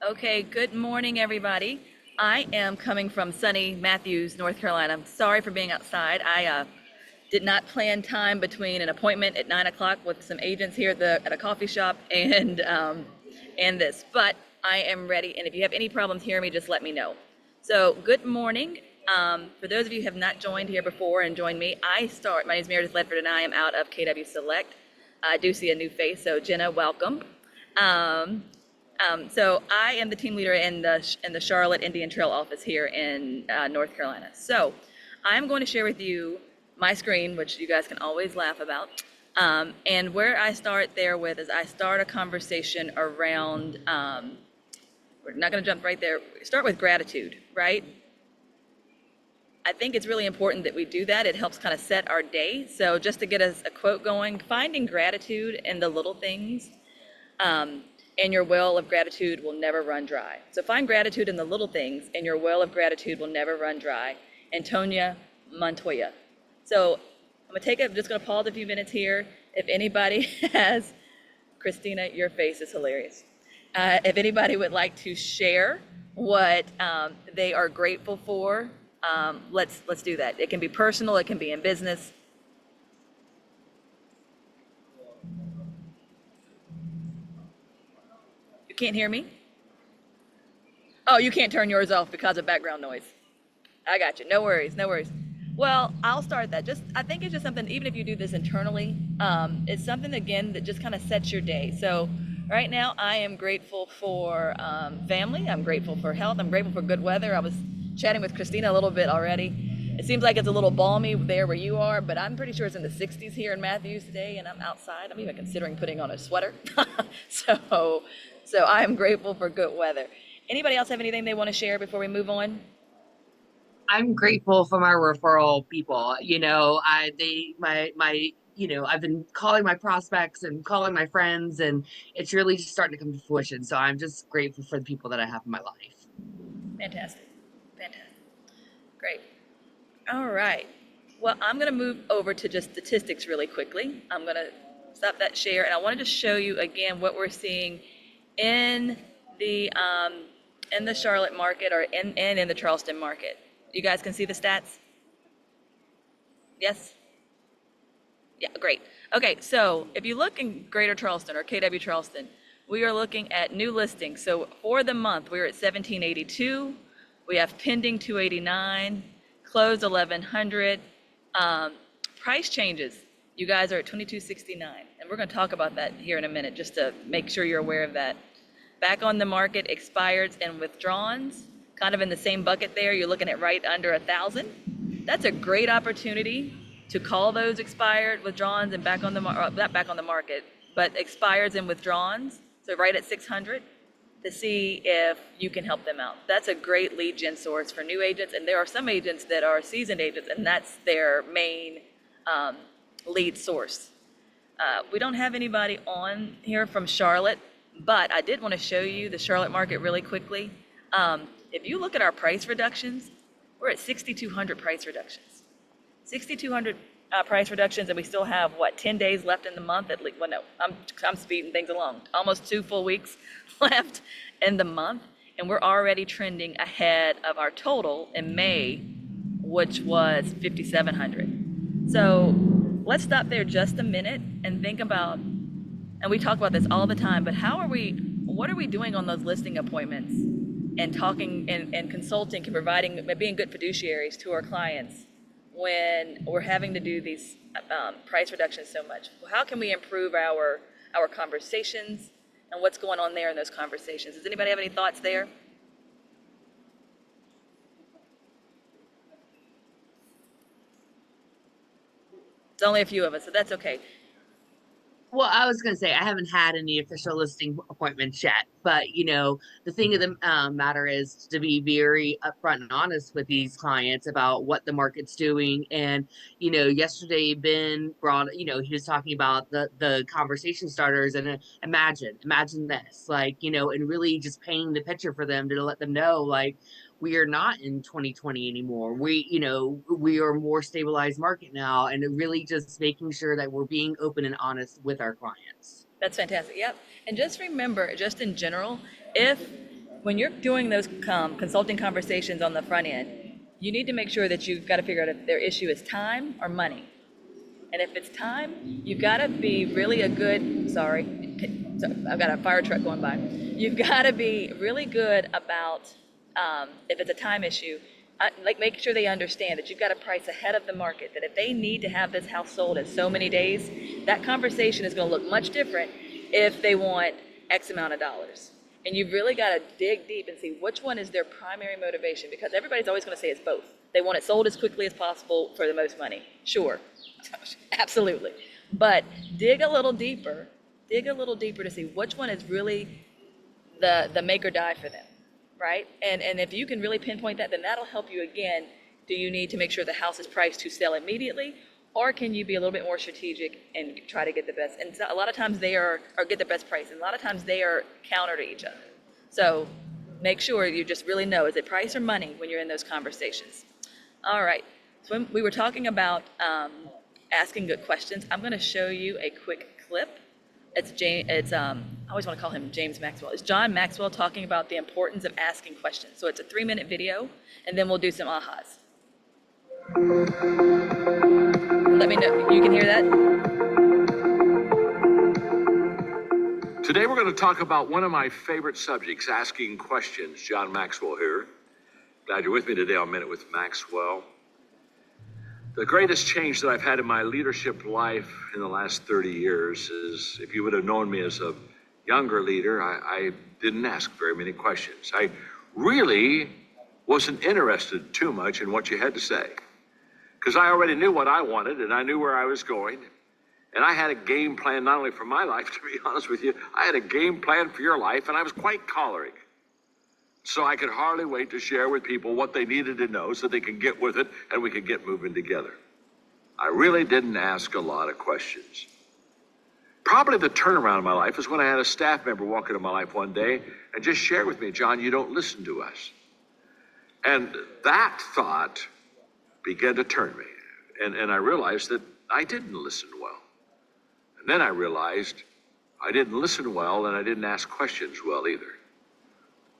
Okay, good morning, everybody. I am coming from sunny Matthews, North Carolina. I'm sorry for being outside. I did not plan time between an appointment at 9 o'clock with some agents here at a coffee shop and this, but I am ready. And if you have any problems hearing me, just let me know. So, good morning. For those of you who have not joined here before and joined me, my name is Meredith Ledford, and I am out of KW Select. I do see a new face, so Jenna, welcome. Um, so I am the team leader in the Charlotte Indian Trail office here in North Carolina. So I'm going to share with you my screen, which you guys can always laugh about. And where I start there with is I start a conversation around, we're not going to jump right there, start with gratitude, right? I think it's really important that we do that. It helps kind of set our day. So just to get us a quote going, finding gratitude in the little things, and your well of gratitude will never run dry. So find gratitude in the little things, and your well of gratitude will never run dry. Antonia Montoya. So I'm just gonna pause a few minutes here. If anybody has, Christina, your face is hilarious. If anybody would like to share what they are grateful for, let's do that. It can be personal, it can be in business. You can't hear me? Oh, you can't turn yours off because of background noise. I got you. No worries, no worries. Well, I'll start that. I think it's just something, even if you do this internally, it's something again that just kind of sets your day. So right now I am grateful for family. I'm grateful for health. I'm grateful for good weather. I was chatting with Christina a little bit already. It seems like it's a little balmy there where you are, but I'm pretty sure it's in the 60s here in Matthews today, and I'm outside. I'm even considering putting on a sweater. so, so I'm grateful for good weather. Anybody else have anything they want to share before we move on? I'm grateful for my referral people. I've been calling my prospects and calling my friends, and it's really just starting to come to fruition. So I'm just grateful for the people that I have in my life. Fantastic. Fantastic. Great. All right. Well, I'm going to move over to just statistics really quickly. I'm going to stop that share, and I wanted to show you again what we're seeing in the um, in the Charlotte market or in the Charleston market. You guys can see the stats? Yes? Yeah, great. Okay, so if you look in Greater Charleston or KW Charleston, we are looking at new listings. So for the month, we're at 1782. We have pending 289, closed 1100. Um, Price changes. You guys are at 2269, and we're going to talk about that here in a minute just to make sure you're aware of that. Back on the market, expireds and withdrawns, kind of in the same bucket there. You're looking at right under 1,000. That's a great opportunity to call those expired, withdrawns, and back on the not back on the market, but expireds and withdrawns. So right at 600 to see if you can help them out. That's a great lead gen source for new agents, and there are some agents that are seasoned agents, and that's their main um, lead source. We don't have anybody on here from Charlotte, but I did want to show you the Charlotte market really quickly. If you look at our price reductions, we're at 6,200 price reductions. 6,200 price reductions, and we still have what 10 days left in the month at least. Well, no, I'm speeding things along. Almost 2 full weeks left in the month, and we're already trending ahead of our total in May, which was 5,700. So let's stop there just a minute and think about, and we talk about this all the time, but what are we doing on those listing appointments and talking and consulting and providing, being good fiduciaries to our clients when we're having to do these price reductions so much? How can we improve our conversations and what's going on there in those conversations? Does anybody have any thoughts there? It's only a few of us, so that's okay. Well, I was going to say I haven't had any official listing appointments yet, but the thing of the matter is to be very upfront and honest with these clients about what the market's doing. And yesterday Ben brought, he was talking about the conversation starters, and imagine this, like, and really just painting the picture for them to let them know, like, we are not in 2020 anymore. We are a more stabilized market now, and really just making sure that we're being open and honest with our clients. That's fantastic. Yep. And just remember, just in general, if when you're doing those consulting conversations on the front end, you need to make sure that you've got to figure out if their issue is time or money. And if it's time, you've got to be really I've got a fire truck going by. You've got to be really good about, if it's a time issue, like make sure they understand that you've got to price ahead of the market, that if they need to have this house sold in so many days, that conversation is going to look much different if they want X amount of dollars. And you've really got to dig deep and see which one is their primary motivation, because everybody's always going to say it's both. They want it sold as quickly as possible for the most money. Sure, absolutely. But dig a little deeper to see which one is really the make or die for them, right? And if you can really pinpoint that, then that'll help you again. Do you need to make sure the house is priced to sell immediately? Or can you be a little bit more strategic and try to get the best? And so a lot of times they are, or get the best price, and a lot of times they are counter to each other. So make sure you just really know, is it price or money when you're in those conversations? All right, so when we were talking about asking good questions, I'm gonna show you a quick clip. I always wanna call him James Maxwell. It's John Maxwell talking about the importance of asking questions. So it's a 3-minute video, and then we'll do some ahas. Let me know, you can hear that? Today we're going to talk about one of my favorite subjects, asking questions. John Maxwell here. Glad you're with me today on Minute with Maxwell. The greatest change that I've had in my leadership life in the last 30 years is, if you would have known me as a younger leader, I didn't ask very many questions. I really wasn't interested too much in what you had to say, because I already knew what I wanted and I knew where I was going. And I had a game plan, not only for my life, to be honest with you, I had a game plan for your life, and I was quite choleric. So I could hardly wait to share with people what they needed to know so they could get with it and we could get moving together. I really didn't ask a lot of questions. Probably the turnaround in my life is when I had a staff member walk into my life one day and just share with me, John, you don't listen to us. And that thought began to turn me. And I realized that I didn't listen well. And then I realized I didn't listen well and I didn't ask questions well either.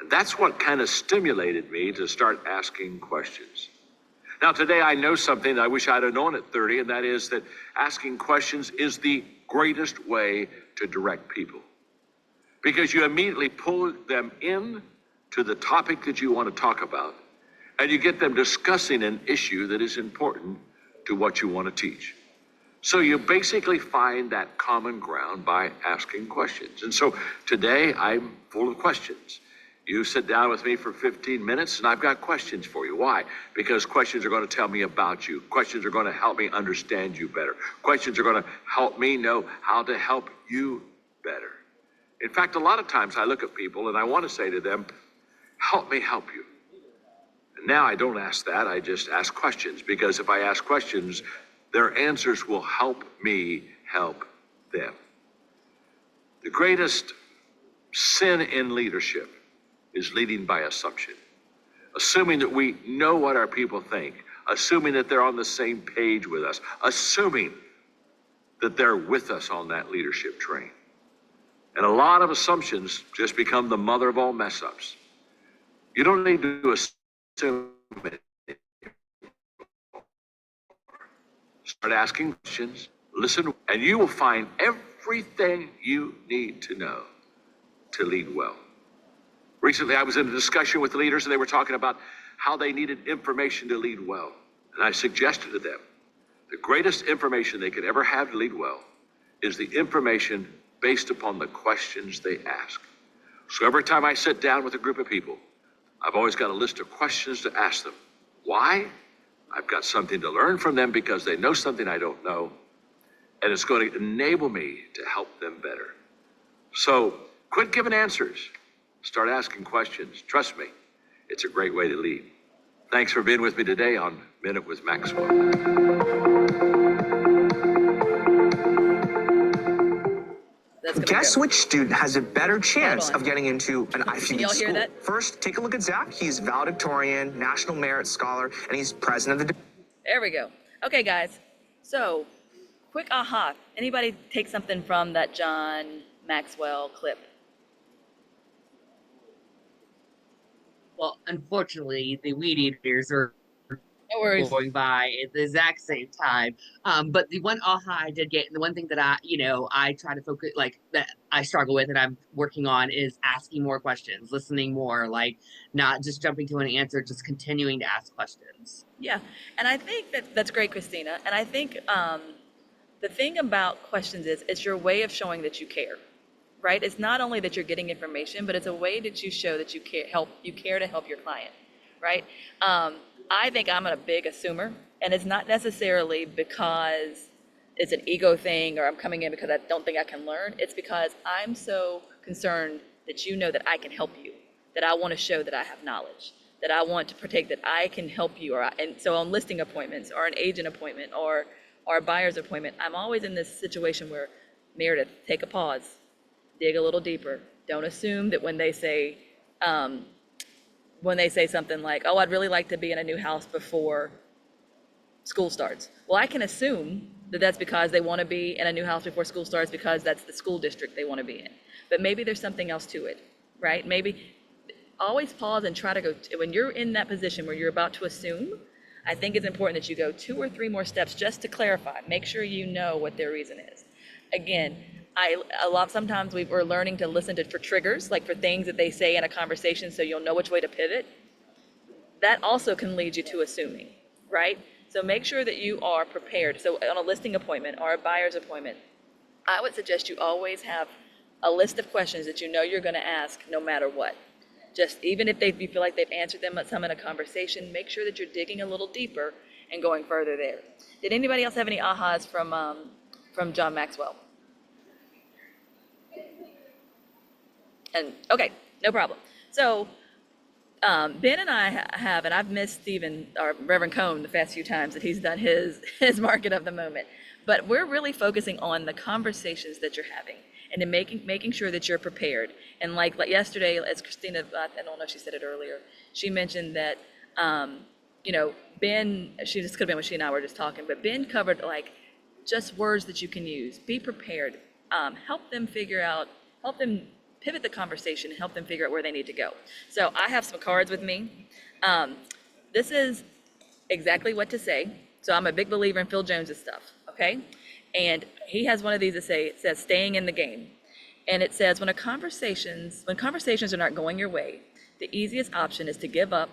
And that's what kind of stimulated me to start asking questions. Now today I know something that I wish I'd have known at 30, and that is that asking questions is the greatest way to direct people. Because you immediately pull them in to the topic that you want to talk about, and you get them discussing an issue that is important to what you want to teach. So you basically find that common ground by asking questions. And so today I'm full of questions. You sit down with me for 15 minutes and I've got questions for you. Why? Because questions are going to tell me about you. Questions are going to help me understand you better. Questions are going to help me know how to help you better. In fact, a lot of times I look at people and I want to say to them, help me help you. And now I don't ask that, I just ask questions, because if I ask questions, their answers will help me help them. The greatest sin in leadership is leading by assumption. Assuming that we know what our people think, assuming that they're on the same page with us, assuming that they're with us on that leadership train. And a lot of assumptions just become the mother of all mess ups. You don't need to assume it. Start asking questions, listen, and you will find everything you need to know to lead well. Recently, I was in a discussion with leaders and they were talking about how they needed information to lead well. And I suggested to them, the greatest information they could ever have to lead well is the information based upon the questions they ask. So every time I sit down with a group of people, I've always got a list of questions to ask them. Why? I've got something to learn from them because they know something I don't know, and it's going to enable me to help them better. So quit giving answers. Start asking questions. Trust me, it's a great way to lead. Thanks for being with me today on Minute with Maxwell. Guess which student has a better chance of getting into an Ivy League school? That? First, take a look at Zach. He's valedictorian, National Merit Scholar, and he's president of the... There we go. Okay, guys. So, quick aha. Anybody take something from that John Maxwell clip? Well, unfortunately, the weed eaters are No worries. going by at the exact same time. But the one aha I did get, and the one thing that I try to focus, like that I struggle with and I'm working on, is asking more questions, listening more, like not just jumping to an answer, just continuing to ask questions. Yeah, and I think that that's great, Christina. And I think the thing about questions is it's your way of showing that you care, right? It's not only that you're getting information, but it's a way that you show that you care to help your client, right? I think I'm a big assumer, and it's not necessarily because it's an ego thing or I'm coming in because I don't think I can learn. It's because I'm so concerned that you know that I can help you, that I want to show that I have knowledge, that I want to partake, that I can help you. And so on listing appointments or an agent appointment or a buyer's appointment, I'm always in this situation where, Meredith, take a pause, dig a little deeper. Don't assume that when they say something like, "Oh, I'd really like to be in a new house before school starts." Well, I can assume that that's because they want to be in a new house before school starts because that's the school district they want to be in. But maybe there's something else to it, right? Maybe always pause and try to go, when you're in that position where you're about to assume, I think it's important that you go 2 or 3 more steps just to clarify. Make sure you know what their reason is. Again, sometimes we're learning to listen for triggers, like for things that they say in a conversation so you'll know which way to pivot. That also can lead you to assuming, right? So make sure that you are prepared. So on a listing appointment or a buyer's appointment, I would suggest you always have a list of questions that you know you're going to ask no matter what. Just even if you feel like they've answered them some in a conversation, make sure that you're digging a little deeper and going further there. Did anybody else have any ahas from John Maxwell? And okay, no problem. So Ben and I have, and I've missed Stephen or Reverend Cohn the past few times that he's done his market of the moment. But we're really focusing on the conversations that you're having and in making sure that you're prepared. And like yesterday, as Christina, I don't know if she said it earlier, she mentioned that Ben, she just could have been when she and I were just talking, but Ben covered like just words that you can use. Be prepared. Help them pivot the conversation and help them figure out where they need to go. So I have some cards with me. This is exactly what to say. So I'm a big believer in Phil Jones's stuff, okay? And he has one of these that it says staying in the game. And it says when conversations are not going your way, the easiest option is to give up,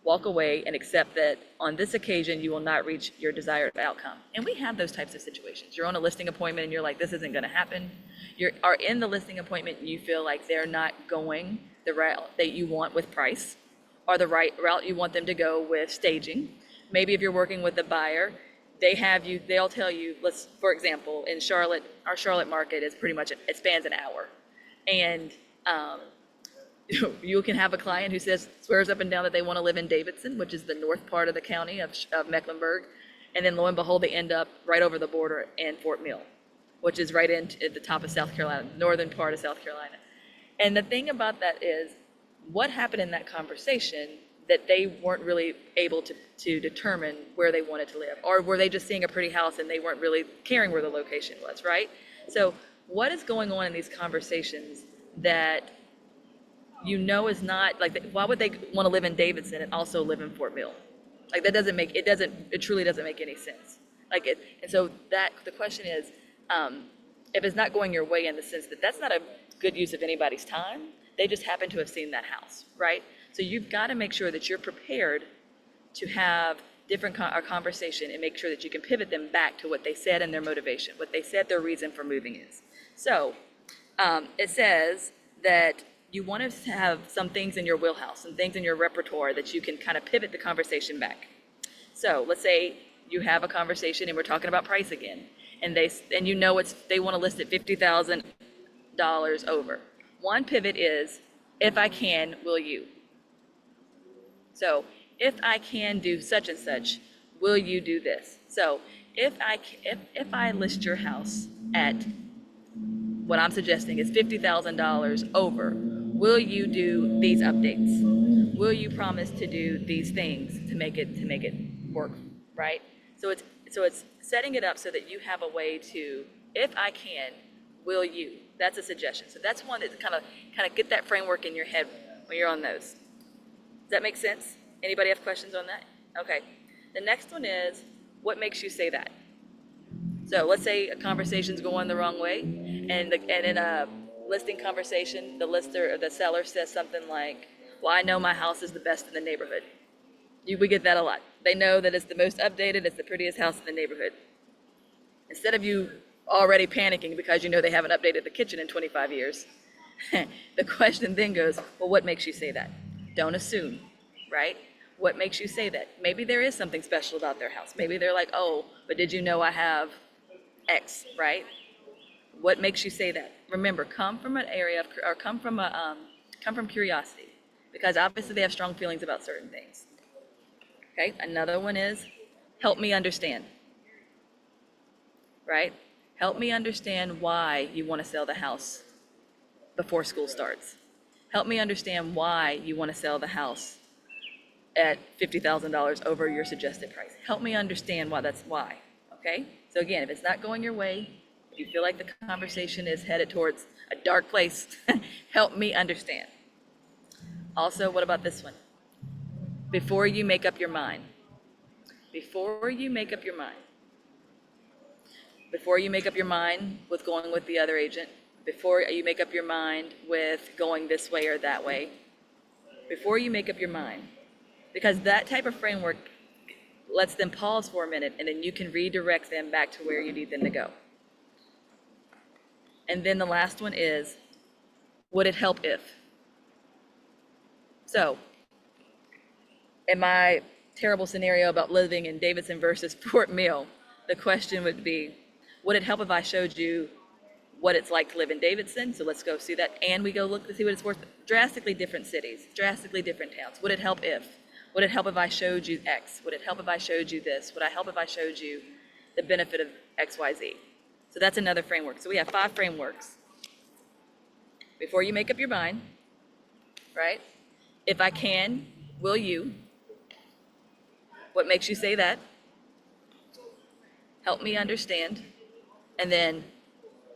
walk away, and accept that on this occasion you will not reach your desired outcome. And we have those types of situations. You're on a listing appointment and you're like, this isn't going to happen. You are in the listing appointment and you feel like they're not going the route that you want with price or the right route you want them to go with staging. Maybe if you're working with a buyer, they'll tell you, for example, in Charlotte, our Charlotte market is pretty much, it spans an hour. And you can have a client who swears up and down that they want to live in Davidson, which is the north part of the county of Mecklenburg. And then lo and behold, they end up right over the border in Fort Mill, which is right at the top of South Carolina, northern part of South Carolina. And the thing about that is what happened in that conversation that they weren't really able to determine where they wanted to live, or were they just seeing a pretty house and they weren't really caring where the location was, right? So what is going on in these conversations that is not like, why would they want to live in Davidson and also live in Fort Mill? Like it truly doesn't make any sense. And so the question is, if it's not going your way in the sense that that's not a good use of anybody's time, they just happen to have seen that house, right? So you've got to make sure that you're prepared to have different conversation and make sure that you can pivot them back to what they said and their motivation, what they said their reason for moving is. So it says that you want to have some things in your wheelhouse, some things in your repertoire that you can kind of pivot the conversation back. So let's say you have a conversation and we're talking about price again, and they want to list it $50,000 over. One pivot is, if I can, will you? So if I can do such and such, will you do this? So if I list your house at what I'm suggesting is $50,000 over, will you do these updates? Will you promise to do these things to make it work, right? So it's setting it up so that you have a way to, if I can, will you? That's a suggestion. So that's one that kind of get that framework in your head when you're on those. Does that make sense? Anybody have questions on that? Okay. The next one is, what makes you say that? So let's say a conversation's going the wrong way, and in a listing conversation, the lister or the seller says something like, well, I know my house is the best in the neighborhood. We get that a lot. They know that it's the most updated, it's the prettiest house in the neighborhood. Instead of you already panicking because you know they haven't updated the kitchen in 25 years, the question then goes, well, what makes you say that? Don't assume, right? What makes you say that? Maybe there is something special about their house. Maybe they're like, oh, but did you know I have X, right? What makes you say that? Remember, come from an area of, or come from curiosity, because obviously they have strong feelings about certain things. Okay, another one is, help me understand, right? Help me understand why you want to sell the house before school starts. Help me understand why you want to sell the house at $50,000 over your suggested price. Help me understand why that's why, okay? So again, if it's not going your way, if you feel like the conversation is headed towards a dark place, help me understand. Also, what about this one? Before you make up your mind. Before you make up your mind. Before you make up your mind with going with the other agent, before you make up your mind with going this way or that way, before you make up your mind, because that type of framework lets them pause for a minute, and then you can redirect them back to where you need them to go. And then the last one is, would it help if? So, in my terrible scenario about living in Davidson versus Fort Mill, the question would be, would it help if I showed you what it's like to live in Davidson? So let's go see that, and we go look to see what it's worth. Drastically different cities, drastically different towns. Would it help if? Would it help if I showed you X? Would it help if I showed you this? Would it help if I showed you the benefit of X, Y, Z? So that's another framework. So we have 5 frameworks. Before you make up your mind, right? If I can, will you? What makes you say that? Help me understand. And then,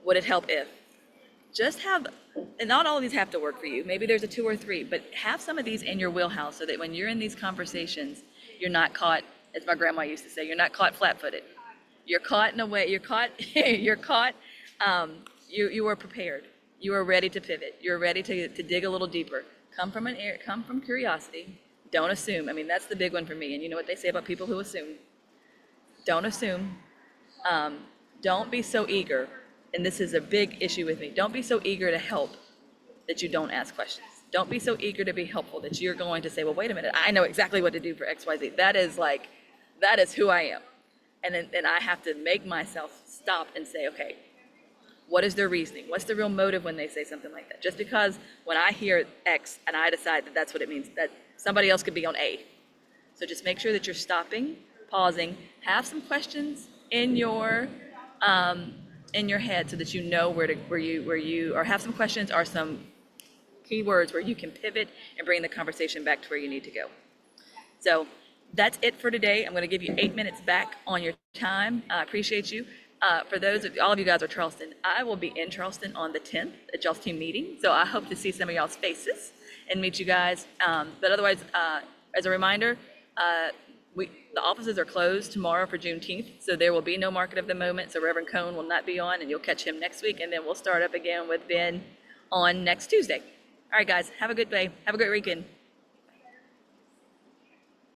would it help if? Just have, and not all of these have to work for you. Maybe there's a 2 or 3, but have some of these in your wheelhouse so that when you're in these conversations, you're not caught, as my grandma used to say, you're not caught flat-footed. You're caught in a way, you are prepared. You are ready to pivot. You're ready to dig a little deeper. Come from curiosity. Don't assume. I mean, that's the big one for me. And you know what they say about people who assume? Don't assume. Don't be so eager. And this is a big issue with me. Don't be so eager to help that you don't ask questions. Don't be so eager to be helpful that you're going to say, well, wait a minute, I know exactly what to do for X, Y, Z. That is who I am. And then I have to make myself stop and say, okay, what is their reasoning? What's the real motive when they say something like that? Just because when I hear X and I decide that that's what it means, that somebody else could be on A. So just make sure that you're stopping, pausing, have some questions in your head so that you know where you or have some questions or some keywords where you can pivot and bring the conversation back to where you need to go. So that's it for today. I'm going to give you 8 minutes back on your time. I appreciate you. For all of you guys are Charleston, I will be in Charleston on the 10th at y'all's team meeting. So I hope to see some of y'all's faces and meet you guys. But otherwise, as a reminder, the offices are closed tomorrow for Juneteenth, so there will be no market of the moment. So Reverend Cohn will not be on, and you'll catch him next week. And then we'll start up again with Ben on next Tuesday. All right, guys, have a good day. Have a great weekend.